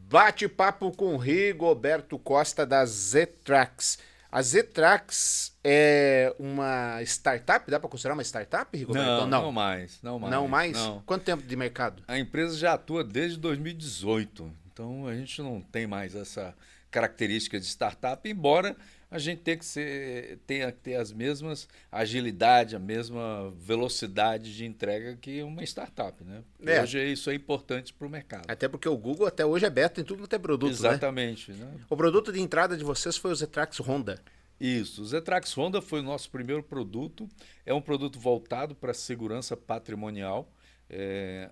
Bate-papo com Rigoberto Costa da Zetrax. A Zetrax é uma startup? Dá para considerar uma startup, Rigoberto? Ou Não, não não? mais, não Não mais, mais? não. Quanto tempo de mercado? A empresa já atua desde 2018, então a gente não tem mais essa característica de startup, embora a gente tenha que ter as mesmas agilidade, a mesma velocidade de entrega que uma startup, né? Porque É, hoje isso é importante para o mercado. até porque o Google até hoje é beta em tudo quanto é produto, né? Exatamente, né? O produto de entrada de vocês foi o Zetrax Honda. Isso, o Zetrax Honda foi o nosso primeiro produto. É um produto voltado para a segurança patrimonial.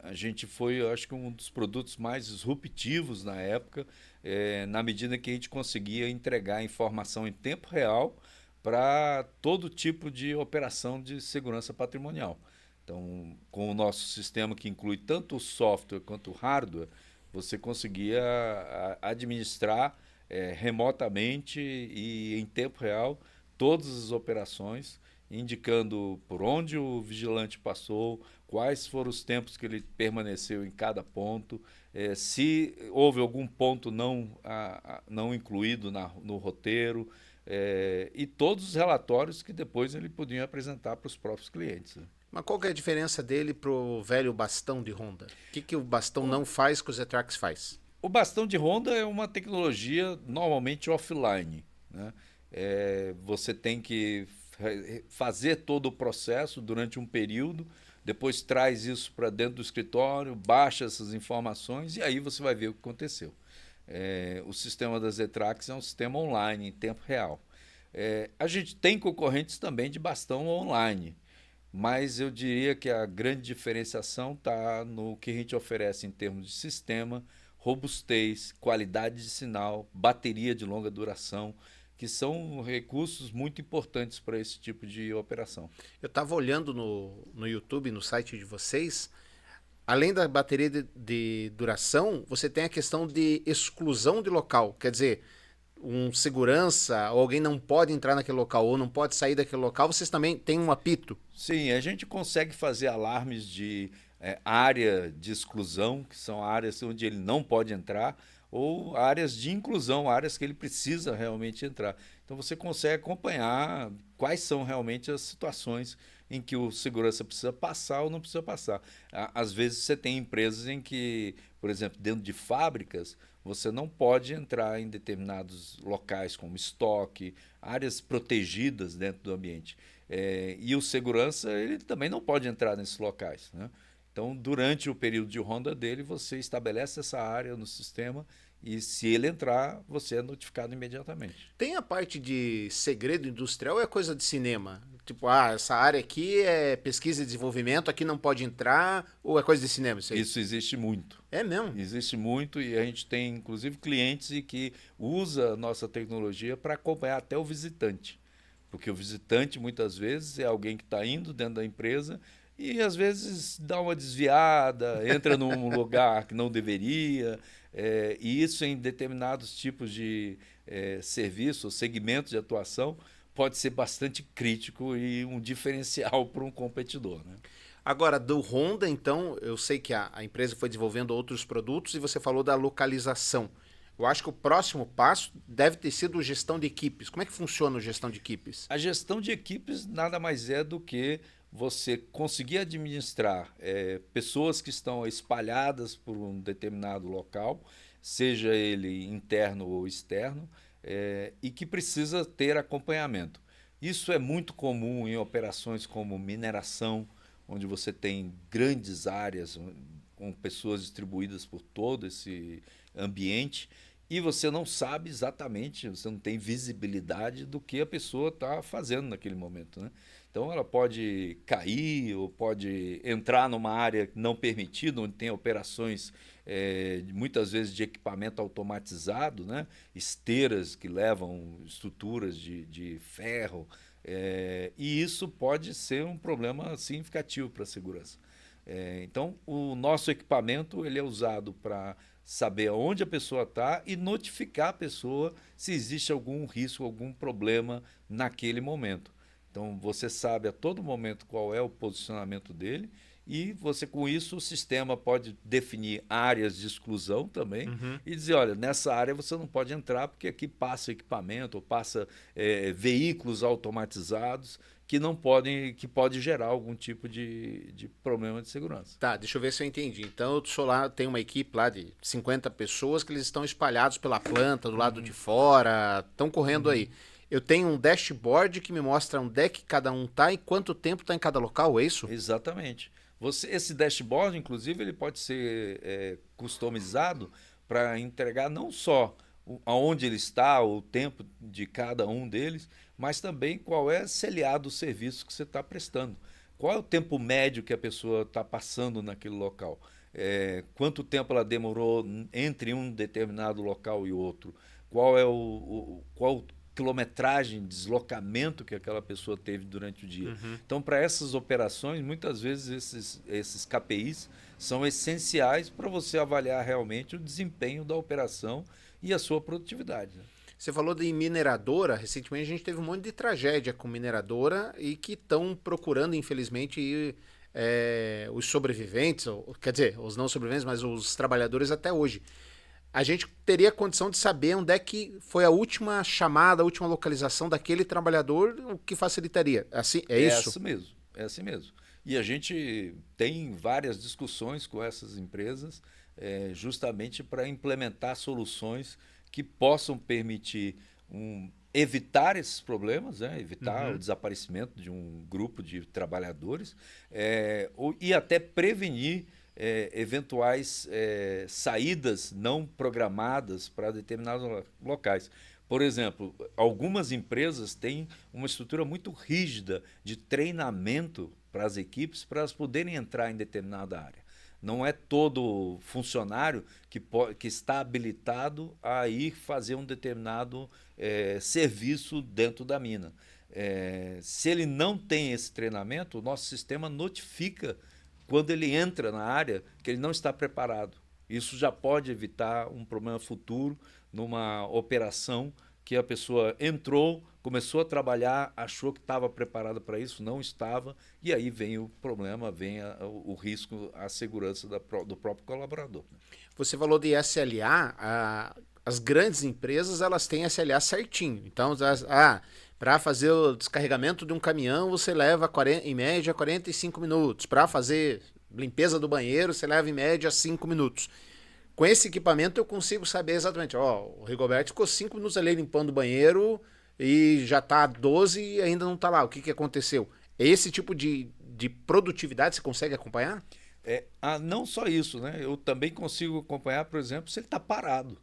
A gente foi, eu acho que um dos produtos mais disruptivos na época, na medida que a gente conseguia entregar informação em tempo real para todo tipo de operação de segurança patrimonial. Então, com o nosso sistema que inclui tanto o software quanto o hardware, você conseguia administrar remotamente e em tempo real todas as operações, indicando por onde o vigilante passou, quais foram os tempos que ele permaneceu em cada ponto, se houve algum ponto não incluído no roteiro, e todos os relatórios que depois ele podia apresentar para os próprios clientes, né? Mas qual que é a diferença dele pro velho bastão de Honda? O que o bastão não faz que o Zetrax faz? O bastão de Honda é uma tecnologia normalmente offline, né? Você tem que fazer todo o processo durante um período, depois traz isso para dentro do escritório, baixa essas informações e aí você vai ver o que aconteceu. O sistema da Zetrax é um sistema online, em tempo real. A gente tem concorrentes também de bastão online, mas eu diria que a grande diferenciação está no que a gente oferece em termos de sistema, robustez, qualidade de sinal, bateria de longa duração, que são recursos muito importantes para esse tipo de operação. Eu estava olhando no YouTube, no site de vocês. Além da bateria de duração, você tem a questão de exclusão de local. Quer dizer, um segurança ou alguém não pode entrar naquele local ou não pode sair daquele local, vocês também têm um apito. Sim, a gente consegue fazer alarmes de área de exclusão, que são áreas onde ele não pode entrar, ou áreas de inclusão, áreas que ele precisa realmente entrar. Então você consegue acompanhar quais são realmente as situações em que o segurança precisa passar ou não precisa passar. Às vezes você tem empresas em que, por exemplo, dentro de fábricas, você não pode entrar em determinados locais como estoque, áreas protegidas dentro do ambiente. E o segurança ele também não pode entrar nesses locais, né? Então, durante o período de ronda dele, você estabelece essa área no sistema e se ele entrar, você é notificado imediatamente. Tem a parte de segredo industrial ou é coisa de cinema? Tipo, essa área aqui é pesquisa e desenvolvimento, aqui não pode entrar, ou é coisa de cinema isso aí? Isso existe muito. É mesmo? Existe muito e a gente tem inclusive clientes que usa a nossa tecnologia para acompanhar até o visitante. Porque o visitante muitas vezes é alguém que está indo dentro da empresa e às vezes dá uma desviada, entra num lugar que não deveria, e isso em determinados tipos de serviço, segmentos de atuação, pode ser bastante crítico e um diferencial para um competidor, né? Agora, do Honda, então, eu sei que a empresa foi desenvolvendo outros produtos e você falou da localização. Eu acho que o próximo passo deve ter sido gestão de equipes. Como é que funciona a gestão de equipes? A gestão de equipes nada mais é do que você conseguir administrar pessoas que estão espalhadas por um determinado local, seja ele interno ou externo, e que precisa ter acompanhamento. Isso é muito comum em operações como mineração, onde você tem grandes áreas com pessoas distribuídas por todo esse ambiente e você não sabe exatamente, você não tem visibilidade do que a pessoa está fazendo naquele momento, né? Então ela pode cair ou pode entrar numa área não permitida, onde tem operações muitas vezes de equipamento automatizado, né? Esteiras que levam estruturas de ferro, e isso pode ser um problema significativo para a segurança. Então, o nosso equipamento ele é usado para saber onde a pessoa está e notificar a pessoa se existe algum risco, algum problema naquele momento. Então, você sabe a todo momento qual é o posicionamento dele E você, com isso, o sistema pode definir áreas de exclusão também e dizer, olha, nessa área você não pode entrar porque aqui passa equipamento ou passa veículos automatizados que não podem, que pode gerar algum tipo de problema de segurança. Tá, deixa eu ver se eu entendi. Então, eu sou lá, tem uma equipe lá de 50 pessoas que eles estão espalhados pela planta, do lado de fora, estão correndo aí. Eu tenho um dashboard que me mostra onde é que cada um tá e quanto tempo tá em cada local, é isso? Exatamente. Esse dashboard, inclusive, ele pode ser customizado para entregar não só aonde ele está, o tempo de cada um deles, mas também qual é a CLA do serviço que você está prestando. Qual é o tempo médio que a pessoa está passando naquele local? Quanto tempo ela demorou entre um determinado local e outro? Qual é qual quilometragem, deslocamento que aquela pessoa teve durante o dia. Então, para essas operações, muitas vezes esses KPIs são essenciais para você avaliar realmente o desempenho da operação e a sua produtividade. Né? Você falou de mineradora, recentemente a gente teve um monte de tragédia com mineradora e que estão procurando, infelizmente, os sobreviventes, quer dizer, os não sobreviventes, mas os trabalhadores até hoje. A gente teria condição de saber onde é que foi a última chamada, a última localização daquele trabalhador, o que facilitaria. Assim, é isso? Assim mesmo, é assim mesmo. E a gente tem várias discussões com essas empresas justamente para implementar soluções que possam permitir evitar esses problemas, né? Evitar o desaparecimento de um grupo de trabalhadores e até prevenir eventuais saídas não programadas para determinados locais. Por exemplo, algumas empresas têm uma estrutura muito rígida de treinamento para as equipes para elas poderem entrar em determinada área. Não é todo funcionário que está habilitado a ir fazer um determinado serviço dentro da mina. Se ele não tem esse treinamento, o nosso sistema notifica quando ele entra na área que ele não está preparado. Isso já pode evitar um problema futuro numa operação que a pessoa entrou, começou a trabalhar, achou que estava preparada para isso, não estava, e aí vem o problema, vem o risco, a segurança do próprio colaborador. Você falou de SLA, as grandes empresas elas têm SLA certinho. Então, para fazer o descarregamento de um caminhão, você leva em média 45 minutos. Para fazer limpeza do banheiro, você leva em média 5 minutos. Com esse equipamento eu consigo saber exatamente, o Rigoberto ficou 5 minutos ali limpando o banheiro e já está 12 e ainda não está lá. O que aconteceu? Esse tipo de produtividade você consegue acompanhar? Não só isso, né? Eu também consigo acompanhar, por exemplo, se ele está parado.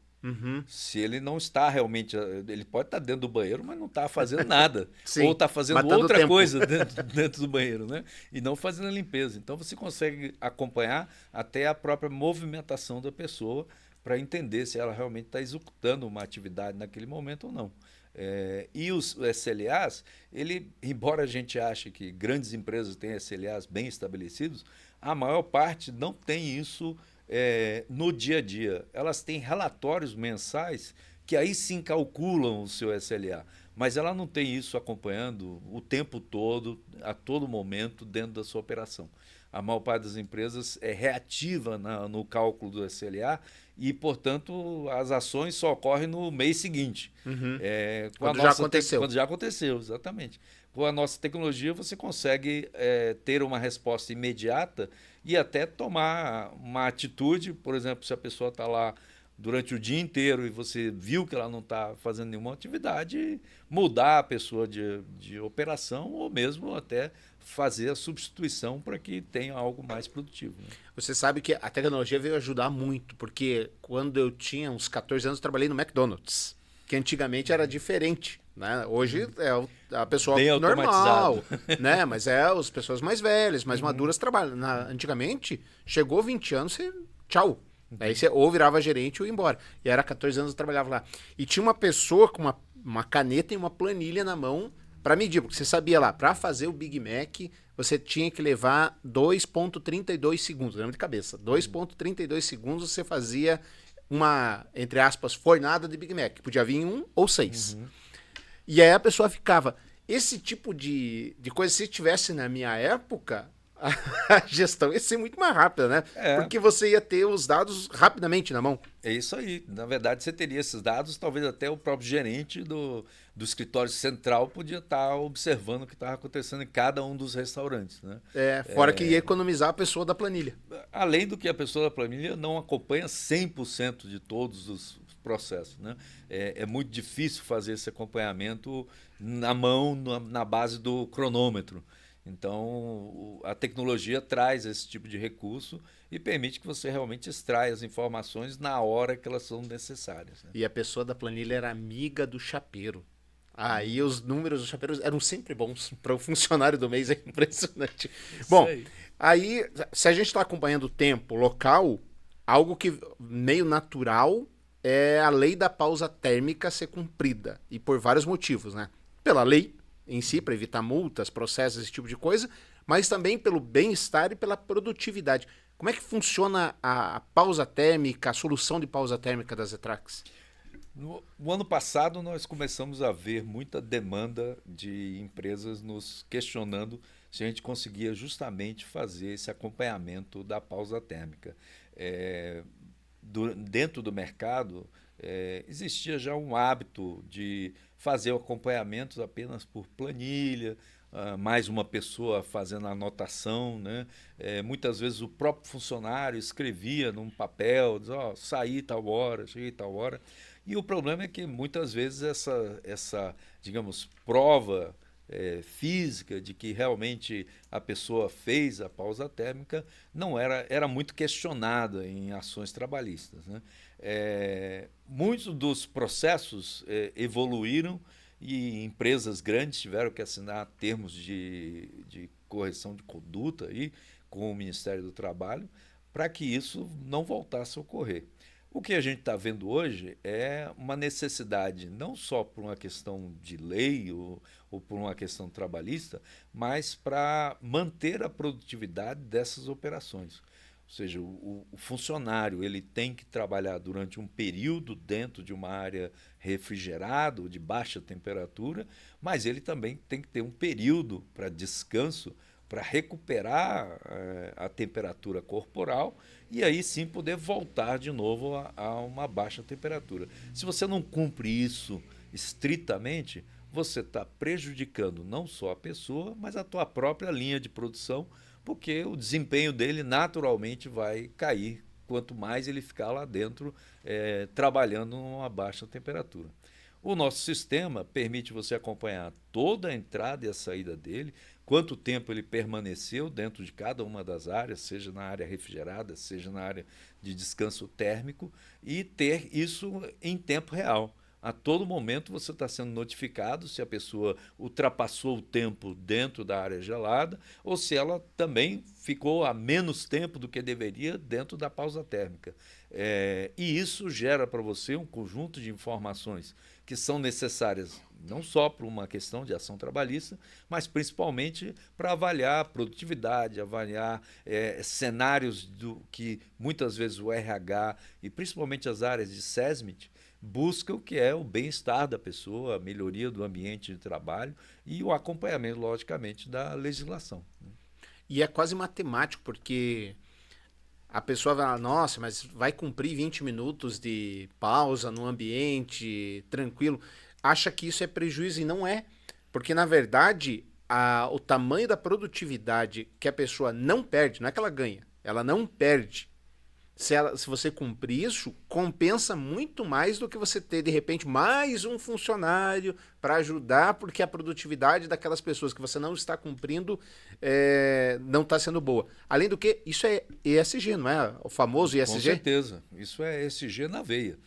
Se ele não está realmente, ele pode estar dentro do banheiro, mas não está fazendo nada. Sim, ou está fazendo matando outra tempo. coisa dentro do banheiro, né? E não fazendo a limpeza. Então você consegue acompanhar até a própria movimentação da pessoa para entender se ela realmente está executando uma atividade naquele momento ou não. E os SLAs, embora a gente ache que grandes empresas têm SLAs bem estabelecidos, a maior parte não tem isso no dia a dia. Elas têm relatórios mensais que aí sim calculam o seu SLA, mas ela não tem isso acompanhando o tempo todo, a todo momento, dentro da sua operação. A maior parte das empresas é reativa no cálculo do SLA e, portanto, as ações só ocorrem no mês seguinte. Quando já aconteceu. Quando já aconteceu, exatamente. Com a nossa tecnologia, você consegue ter uma resposta imediata e até tomar uma atitude. Por exemplo, se a pessoa está lá durante o dia inteiro e você viu que ela não está fazendo nenhuma atividade, mudar a pessoa de operação ou mesmo até fazer a substituição para que tenha algo mais produtivo. Né? Você sabe que a tecnologia veio ajudar muito, porque quando eu tinha uns 14 anos, eu trabalhei no McDonald's, que antigamente era diferente. Né? Hoje é a pessoa bem normal, né? Mas as pessoas mais velhas, mais maduras trabalham. Antigamente, chegou 20 anos, você tchau. Aí você ou virava gerente ou ia embora. E era 14 anos eu trabalhava lá. E tinha uma pessoa com uma caneta e uma planilha na mão para medir, porque você sabia lá, para fazer o Big Mac, você tinha que levar 2,32 segundos, lembra de cabeça, 2,32 segundos você fazia uma, entre aspas, fornada de Big Mac, podia vir 1 ou 6. E aí a pessoa ficava, esse tipo de coisa, se tivesse na minha época, a gestão ia ser muito mais rápida, né? É, Porque você ia ter os dados rapidamente na mão. é isso aí. Na verdade, você teria esses dados, talvez até o próprio gerente do escritório central podia estar observando o que estava acontecendo em cada um dos restaurantes, né? Fora que ia economizar a pessoa da planilha. Além do que a pessoa da planilha não acompanha 100% de todos os processos, né? É muito difícil fazer esse acompanhamento na mão, na base do cronômetro. Então, a tecnologia traz esse tipo de recurso e permite que você realmente extraia as informações na hora que elas são necessárias, né? E a pessoa da planilha era amiga do chapeiro. Aí os números dos chapeiros eram sempre bons para o funcionário do mês, é impressionante. Isso Bom, aí. aí se a gente está acompanhando o tempo local, algo que meio natural é a lei da pausa térmica ser cumprida. E por vários motivos, né? Pela lei em si, para evitar multas, processos, esse tipo de coisa, mas também pelo bem-estar e pela produtividade. Como é que funciona a pausa térmica, a solução de pausa térmica das Etrax? No ano passado, nós começamos a ver muita demanda de empresas nos questionando se a gente conseguia justamente fazer esse acompanhamento da pausa térmica. É, Dentro do mercado, existia já um hábito de fazer o acompanhamento apenas por planilha, mais uma pessoa fazendo a anotação, né? Muitas vezes o próprio funcionário escrevia num papel, diz, oh, saí tal hora, cheguei tal hora. E o problema é que muitas vezes essa digamos, prova física de que realmente a pessoa fez a pausa térmica não era muito questionada em ações trabalhistas, né? Muitos dos processos evoluíram e empresas grandes tiveram que assinar termos de correção de conduta aí com o Ministério do Trabalho para que isso não voltasse a ocorrer. O que a gente está vendo hoje é uma necessidade, não só por uma questão de lei ou por uma questão trabalhista, mas para manter a produtividade dessas operações. Ou seja, o funcionário ele tem que trabalhar durante um período dentro de uma área refrigerada ou de baixa temperatura, mas ele também tem que ter um período para descanso, para recuperar a temperatura corporal e aí sim poder voltar de novo a uma baixa temperatura. Se você não cumpre isso estritamente, você está prejudicando não só a pessoa, mas a tua própria linha de produção, porque o desempenho dele naturalmente vai cair quanto mais ele ficar lá dentro trabalhando numa baixa temperatura. O nosso sistema permite você acompanhar toda a entrada e a saída dele, quanto tempo ele permaneceu dentro de cada uma das áreas, seja na área refrigerada, seja na área de descanso térmico, e ter isso em tempo real. A todo momento você está sendo notificado se a pessoa ultrapassou o tempo dentro da área gelada ou se ela também ficou a menos tempo do que deveria dentro da pausa térmica. E isso gera para você um conjunto de informações que são necessárias não só para uma questão de ação trabalhista, mas principalmente para avaliar a produtividade, avaliar cenários do que muitas vezes o RH e principalmente as áreas de SESMIT busca o que é o bem-estar da pessoa, a melhoria do ambiente de trabalho e o acompanhamento, logicamente, da legislação. E é quase matemático, porque a pessoa vai, nossa, mas vai cumprir 20 minutos de pausa no ambiente tranquilo. Acha que isso é prejuízo e não é. Porque, na verdade, o tamanho da produtividade que a pessoa não perde, não é que ela ganha, ela não perde. Se você cumprir isso, compensa muito mais do que você ter, de repente, mais um funcionário para ajudar, porque a produtividade daquelas pessoas que você não está cumprindo não está sendo boa. Além do que, isso é ESG, não é? O famoso Com ESG? certeza, isso é SG na veia.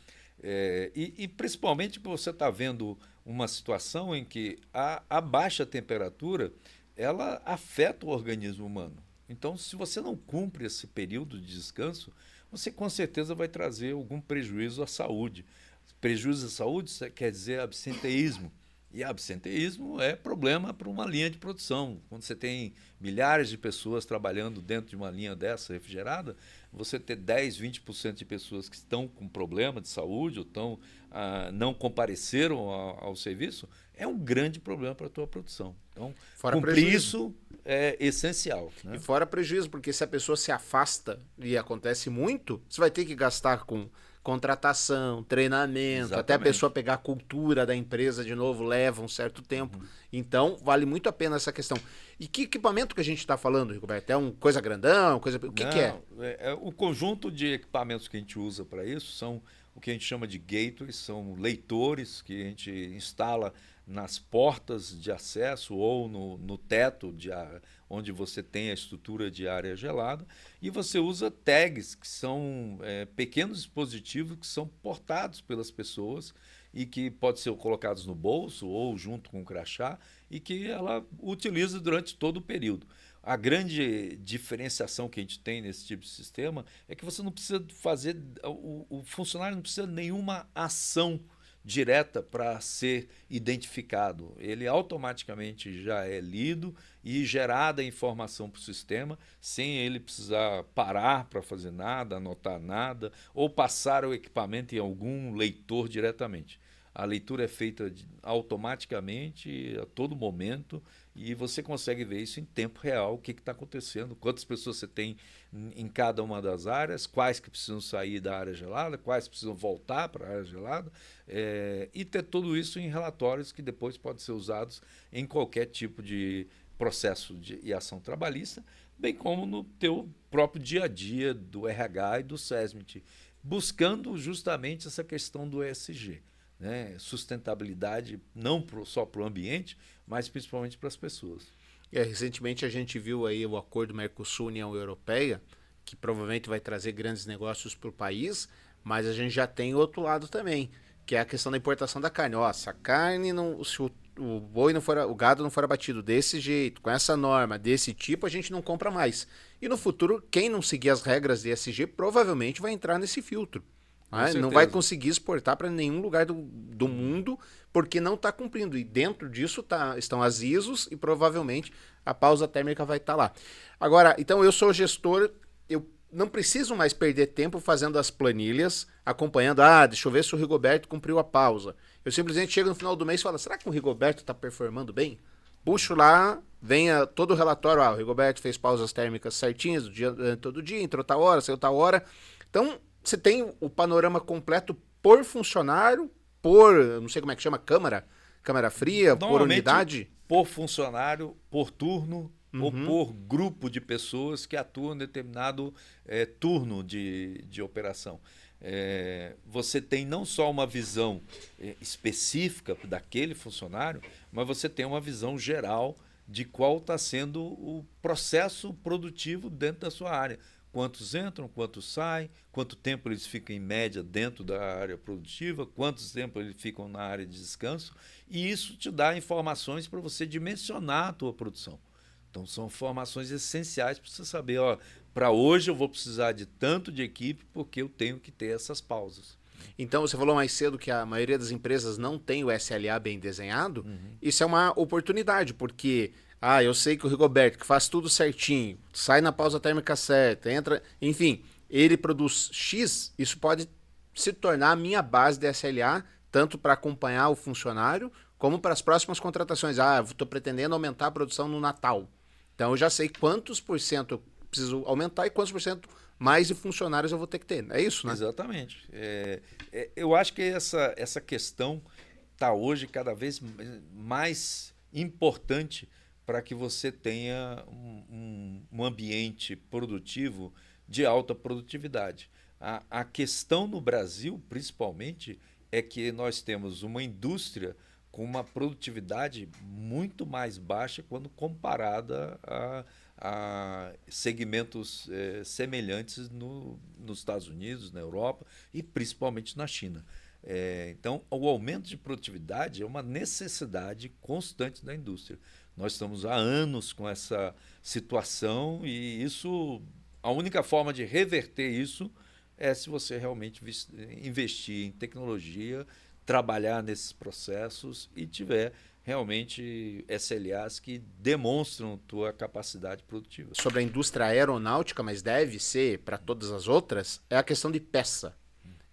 E principalmente porque você está vendo uma situação em que a baixa temperatura ela afeta o organismo humano. Então, se você não cumpre esse período de descanso, você com certeza vai trazer algum prejuízo à saúde. Prejuízo à saúde quer dizer absenteísmo. E absenteísmo é problema para uma linha de produção. Quando você tem milhares de pessoas trabalhando dentro de uma linha dessa refrigerada, você ter 10, 20% de pessoas que estão com problema de saúde ou não compareceram ao serviço, é um grande problema para a tua produção. Então, Fora cumprir prejuízo. isso é essencial. E Né? fora prejuízo, porque se a pessoa se afasta e acontece muito, você vai ter que gastar com contratação, treinamento, até a pessoa Exatamente. pegar a cultura da empresa de novo leva um certo tempo. Então, vale muito a pena essa questão. E que equipamento que a gente está falando, Rigoberto? É uma coisa grandão? Coisa... O que é? Não, o conjunto de equipamentos que a gente usa para isso são o que a gente chama de gateways, são leitores que a gente instala nas portas de acesso ou no teto onde você tem a estrutura de área gelada, e você usa tags, que são pequenos dispositivos que são portados pelas pessoas e que podem ser colocados no bolso ou junto com o crachá e que ela utiliza durante todo o período. A grande diferenciação que a gente tem nesse tipo de sistema é que você não precisa fazer, o funcionário não precisa de nenhuma ação direta para ser identificado. Ele automaticamente já é lido e gerada a informação para o sistema, sem ele precisar parar para fazer nada, anotar nada, ou passar o equipamento em algum leitor diretamente. A leitura é feita automaticamente, a todo momento, e você consegue ver isso em tempo real, o que está acontecendo, quantas pessoas você tem em cada uma das áreas, quais que precisam sair da área gelada, quais precisam voltar para a área gelada, e ter tudo isso em relatórios que depois podem ser usados em qualquer tipo de processo e ação trabalhista, bem como no teu próprio dia a dia do RH e do SESMIT, buscando justamente essa questão do ESG. Né? Sustentabilidade não só para o ambiente, mas principalmente para as pessoas. Recentemente a gente viu aí o acordo Mercosul-União Europeia, que provavelmente vai trazer grandes negócios para o país, mas a gente já tem outro lado também, que é a questão da importação da carne. Nossa, a carne, não, se o boi não for, o gado não for abatido desse jeito, com essa norma, desse tipo, a gente não compra mais. E no futuro, quem não seguir as regras de ESG provavelmente vai entrar nesse filtro. Com Né? Não vai certeza. conseguir exportar para nenhum lugar do mundo porque não está cumprindo. E dentro disso estão as ISOs e provavelmente a pausa térmica vai estar lá. Agora, então eu sou gestor, eu não preciso mais perder tempo fazendo as planilhas, acompanhando, deixa eu ver se o Rigoberto cumpriu a pausa. Eu simplesmente chego no final do mês e falo, será que o Rigoberto está performando bem? Puxo lá, venha todo o relatório, o Rigoberto fez pausas térmicas certinhas, todo dia, entrou tal hora, saiu tal hora. Então, você tem o panorama completo por funcionário, não sei como é que chama, câmara fria, por Normalmente unidade. por funcionário, por turno ou Uhum. por grupo de pessoas que atuam em determinado turno de operação. Você tem não só uma visão específica daquele funcionário, mas você tem uma visão geral de qual está sendo o processo produtivo dentro da sua área. Quantos entram, quantos saem, quanto tempo eles ficam em média dentro da área produtiva, quantos tempo eles ficam na área de descanso, e isso te dá informações para você dimensionar a tua produção. Então são informações essenciais para você saber, ó, para hoje eu vou precisar de tanto de equipe porque eu tenho que ter essas pausas. Então, você falou mais cedo que a maioria das empresas não tem o SLA bem desenhado. Isso é uma oportunidade, porque eu sei que o Rigoberto, que faz tudo certinho, sai na pausa térmica certa, entra, enfim, ele produz X, isso pode se tornar a minha base de SLA, tanto para acompanhar o funcionário, como para as próximas contratações. Eu estou pretendendo aumentar a produção no Natal. Então, eu já sei quantos por cento eu preciso aumentar e quantos por cento mais de funcionários eu vou ter que ter. É isso, né? Exatamente. Eu acho que essa questão está hoje cada vez mais importante para que você tenha um ambiente produtivo de alta produtividade. A questão no Brasil, principalmente, é que nós temos uma indústria com uma produtividade muito mais baixa quando comparada a segmentos semelhantes nos Estados Unidos, na Europa e principalmente na China. Então, o aumento de produtividade é uma necessidade constante da indústria. Nós estamos há anos com essa situação e a única forma de reverter isso é se você realmente investir em tecnologia, trabalhar nesses processos e tiver realmente SLAs que demonstram tua capacidade produtiva. Sobre a indústria aeronáutica, mas deve ser para todas as outras, é a questão de peça.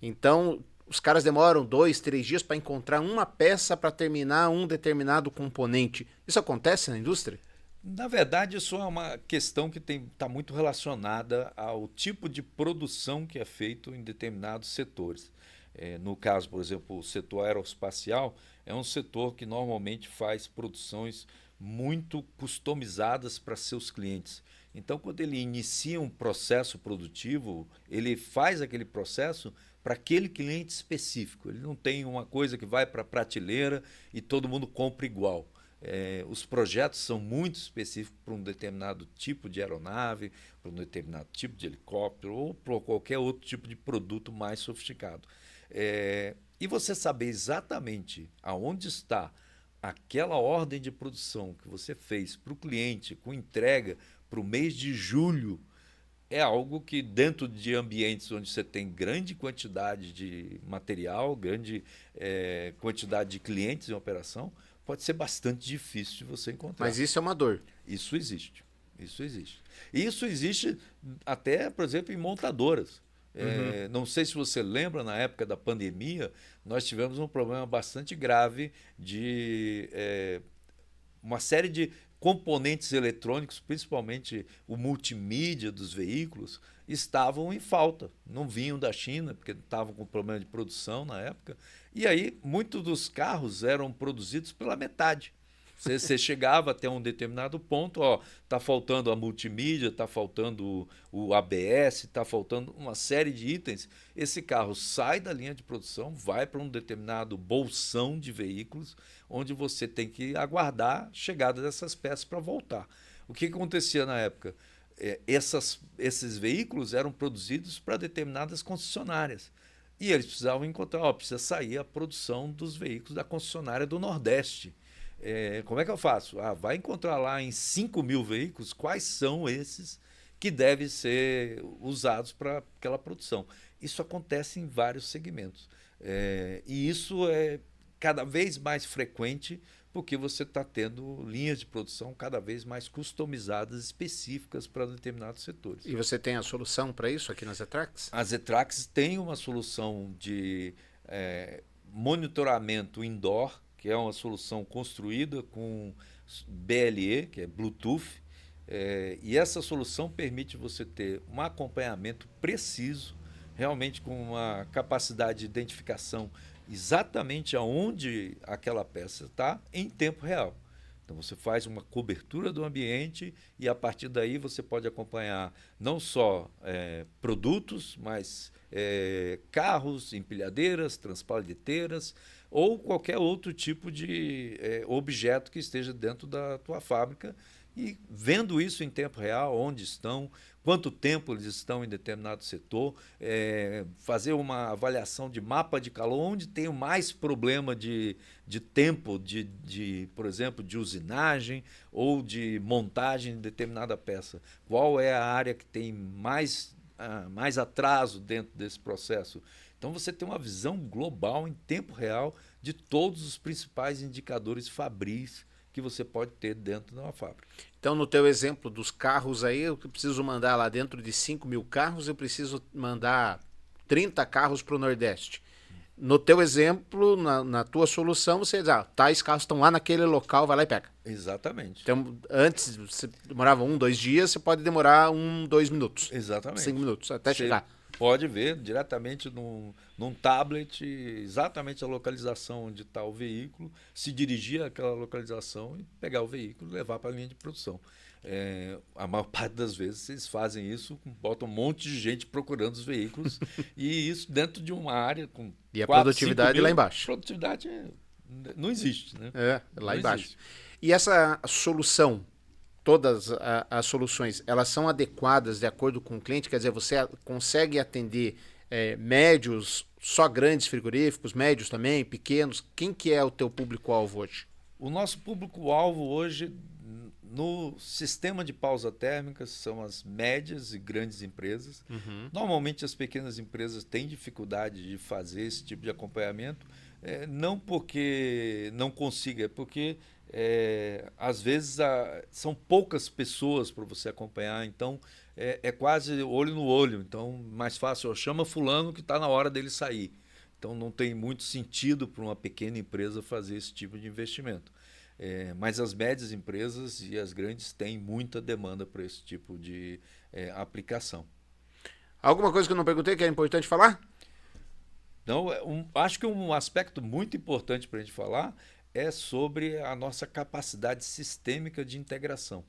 Então, os caras demoram 2, 3 dias para encontrar uma peça para terminar um determinado componente. Isso acontece na indústria? Na verdade, isso é uma questão que está muito relacionada ao tipo de produção que é feito em determinados setores. No caso, por exemplo, o setor aeroespacial é um setor que normalmente faz produções muito customizadas para seus clientes. Então, quando ele inicia um processo produtivo, ele faz aquele processo para aquele cliente específico. Ele não tem uma coisa que vai para a prateleira e todo mundo compra igual. Os projetos são muito específicos para um determinado tipo de aeronave, para um determinado tipo de helicóptero ou para qualquer outro tipo de produto mais sofisticado. E você saber exatamente aonde está aquela ordem de produção que você fez para o cliente com entrega para o mês de julho é algo que, dentro de ambientes onde você tem grande quantidade de material, grande quantidade de clientes em operação, pode ser bastante difícil de você encontrar. Mas isso é uma dor. Isso existe. Isso existe. Isso existe até, por exemplo, em montadoras. Não sei se você lembra, na época da pandemia, nós tivemos um problema bastante grave de uma série de componentes eletrônicos, principalmente o multimídia dos veículos, estavam em falta. Não vinham da China, porque estavam com problema de produção na época. E aí, muitos dos carros eram produzidos pela metade. Você chegava até um determinado ponto, está faltando a multimídia, está faltando o ABS, está faltando uma série de itens. Esse carro sai da linha de produção, vai para um determinado bolsão de veículos, onde você tem que aguardar a chegada dessas peças para voltar. O que acontecia na época? Esses veículos eram produzidos para determinadas concessionárias. E eles precisavam encontrar, precisa sair a produção dos veículos da concessionária do Nordeste. Como é que eu faço? Vai encontrar lá em 5.000 veículos quais são esses que devem ser usados para aquela produção. Isso acontece em vários segmentos. E isso é cada vez mais frequente porque você está tendo linhas de produção cada vez mais customizadas, específicas para determinados setores. E você tem a solução para isso aqui na Zetrax? A Zetrax tem uma solução de monitoramento indoor, que é uma solução construída com BLE, que é Bluetooth, e essa solução permite você ter um acompanhamento preciso, realmente com uma capacidade de identificação exatamente aonde aquela peça está em tempo real. Então você faz uma cobertura do ambiente e a partir daí você pode acompanhar não só produtos, mas carros, empilhadeiras, transpalheteiras ou qualquer outro tipo de objeto que esteja dentro da tua fábrica e vendo isso em tempo real, onde estão, quanto tempo eles estão em determinado setor, fazer uma avaliação de mapa de calor, onde tem mais problema de tempo, por exemplo, de usinagem ou de montagem de determinada peça. Qual é a área que tem mais atraso dentro desse processo? Então você tem uma visão global em tempo real de todos os principais indicadores fabris que você pode ter dentro de uma fábrica. Então, no teu exemplo dos carros aí, eu preciso mandar lá dentro de 5.000 carros, eu preciso mandar 30 carros para o Nordeste. No teu exemplo, na tua solução, você diz, tais carros estão lá naquele local, vai lá e pega. Exatamente. Então, antes, você demorava 1, 2 dias, você pode demorar 1, 2 minutos. Exatamente. 5 minutos, até chegar. Pode ver diretamente num tablet exatamente a localização onde está o veículo, se dirigir àquela localização e pegar o veículo e levar para a linha de produção. A maior parte das vezes eles fazem isso, botam um monte de gente procurando os veículos e isso dentro de uma área com e a 4, produtividade 5.000, lá embaixo. Produtividade não existe, né? Lá não embaixo. Existe. E essa solução, todas as soluções, elas são adequadas de acordo com o cliente? Quer dizer, você consegue atender médios, só grandes frigoríficos, médios também, pequenos? Quem que é o teu público-alvo hoje? O nosso público-alvo hoje, no sistema de pausa térmica são as médias e grandes empresas. Normalmente as pequenas empresas têm dificuldade de fazer esse tipo de acompanhamento, não porque não consiga, é porque às vezes são poucas pessoas para você acompanhar, então é quase olho no olho. Então, mais fácil, chama fulano que está na hora dele sair. Então não tem muito sentido para uma pequena empresa fazer esse tipo de investimento. Mas as médias empresas e as grandes têm muita demanda para esse tipo de aplicação. Alguma coisa que eu não perguntei que é importante falar? Então, acho que um aspecto muito importante para a gente falar é sobre a nossa capacidade sistêmica de integração.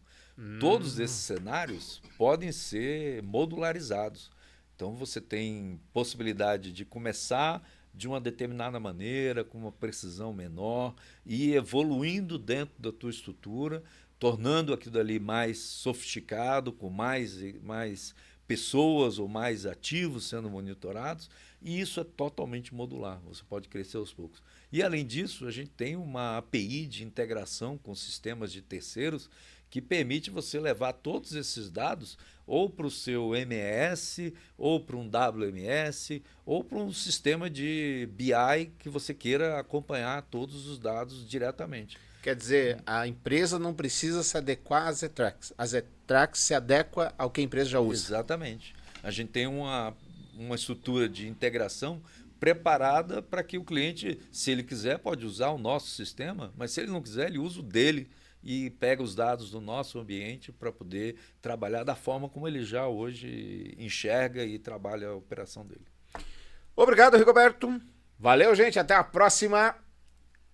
Todos esses cenários podem ser modularizados. Então, você tem possibilidade de começar de uma determinada maneira, com uma precisão menor, e evoluindo dentro da tua estrutura, tornando aquilo ali mais sofisticado, com mais pessoas ou mais ativos sendo monitorados, e isso é totalmente modular, você pode crescer aos poucos. E além disso, a gente tem uma API de integração com sistemas de terceiros que permite você levar todos esses dados ou para o seu MES, ou para um WMS, ou para um sistema de BI que você queira acompanhar todos os dados diretamente. Quer dizer, a empresa não precisa se adequar às Zetrax. A Zetrax se adequa ao que a empresa já usa. Exatamente. A gente tem uma estrutura de integração preparada para que o cliente, se ele quiser, pode usar o nosso sistema, mas se ele não quiser, ele usa o dele e pega os dados do nosso ambiente para poder trabalhar da forma como ele já hoje enxerga e trabalha a operação dele. Obrigado, Rigoberto. Valeu, gente. Até a próxima.